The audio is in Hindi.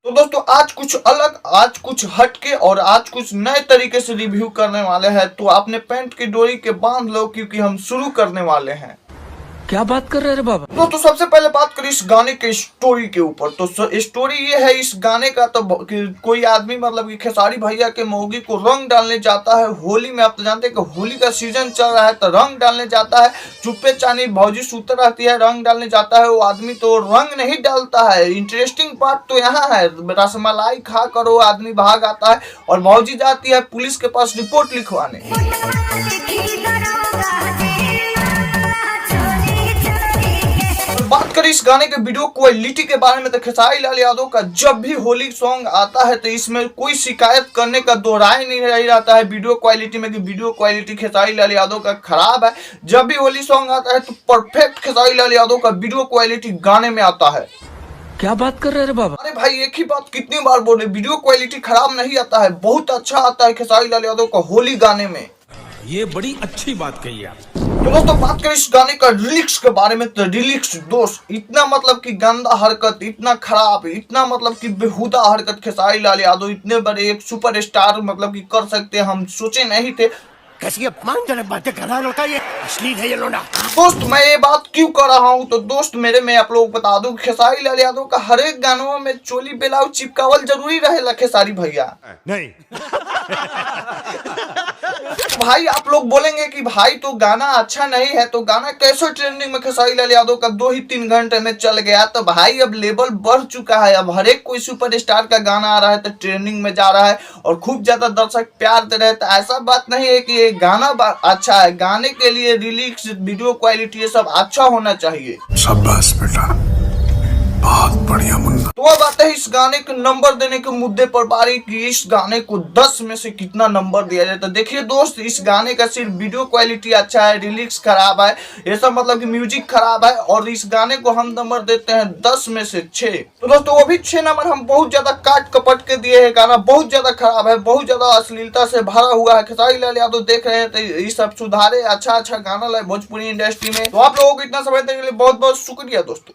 तो दोस्तों आज कुछ अलग, आज कुछ हटके और आज कुछ नए तरीके से रिव्यू करने वाले हैं। तो आपने पैंट की डोरी के बांध लो क्योंकि हम शुरू करने वाले हैं। क्या बात कर रहे हैं बाबा? दोस्तों सबसे पहले बात करें इस गाने के स्टोरी के ऊपर। तो स्टोरी ये है इस गाने का, तो कोई आदमी मतलब कि खेसारी भैया के मौगी को रंग डालने जाता है होली में। आप तो जानते हैं कि होली का सीजन चल रहा है, तो रंग डालने जाता है। चुप्पे चानी भौजी सूतर रहती है, रंग डालने जाता है वो आदमी, तो रंग नहीं डालता है। इंटरेस्टिंग पार्ट तो यहाँ है, रसमलाई खा कर वो आदमी भाग आता है और भौजी जाती है पुलिस के पास रिपोर्ट लिखवाने। बात करें इस गाने के वीडियो क्वालिटी के बारे में, तो खेसारी लाल यादव का जब भी होली सॉन्ग आता है तो इसमें कोई शिकायत करने का दो राय नहीं रहता है वीडियो क्वालिटी में कि वीडियो क्वालिटी खेसारी लाल यादव का खराब है। जब भी होली सॉन्ग आता है तो परफेक्ट खेसारी लाल यादव का वीडियो क्वालिटी गाने में आता है। क्या बात कर रहे हैं बाबा? अरे भाई एक ही बात कितनी बार बोले, वीडियो क्वालिटी खराब नहीं आता है, बहुत अच्छा आता है खेसारी लाल यादव का होली गाने में। ये बड़ी अच्छी बात कही आप। तो दोस्तों बात करें इस गाने का लिरिक्स के बारे में, तो लिरिक्स दोस्त इतना मतलब कि गंदा हरकत, इतना खराब, इतना मतलब कि बेहुदा हरकत खेसारी लाल यादव इतने बड़े एक सुपरस्टार मतलब कि कर सकते हैं, हम सोचे नहीं थे। कैसी अपमानजनक बातें कर रहा है लड़का, ये अश्लील है ये लोना। दोस्त मैं ये बात क्यों कर रहा हूँ, तो दोस्त मेरे मैं आप लोग बता दूं खेसारी लाल यादव का हर एक गानों में चोली ब्लाउज चिपकावल जरूरी रहेला खेसारी भैया। नहीं भाई आप लोग बोलेंगे कि भाई तो गाना अच्छा नहीं है, तो गाना कैसे ट्रेंडिंग में खेसारी लाल यादव का 2 ही 3 घंटे में चल गया। तो भाई अब लेवल बढ़ चुका है, अब हर एक कोई सुपरस्टार का गाना आ रहा है तो ट्रेंडिंग में जा रहा है और खूब ज्यादा दर्शक प्यार दे रहे हैं। तो ऐसा बात नहीं है कि ये गाना अच्छा है, गाने के लिए रिलीज वीडियो क्वालिटी ये सब अच्छा होना चाहिए। शाबाश बेटा, बहुत बढ़िया मुन्ना। तो अब आते हैं इस गाने को नंबर देने के मुद्दे पर बारी कि इस गाने को 10 में से कितना नंबर दिया जाए। तो देखिए दोस्त इस गाने का सिर्फ वीडियो क्वालिटी अच्छा है, लिरिक्स खराब है, ये सब मतलब कि म्यूजिक खराब है और इस गाने को हम नंबर देते हैं 10 में से 6। तो दोस्तों वो भी 6 नंबर हम बहुत ज्यादा काट कपट के दिए हैं। गाना बहुत ज्यादा खराब है, बहुत ज्यादा अश्लीलता से भरा हुआ है। खेसारी लाल यादव देख रहे हैं तो ये सब सुधारे, अच्छा गाना लाए भोजपुरी इंडस्ट्री में। तो आप लोगों को इतना समय देने के लिए बहुत बहुत शुक्रिया दोस्तों।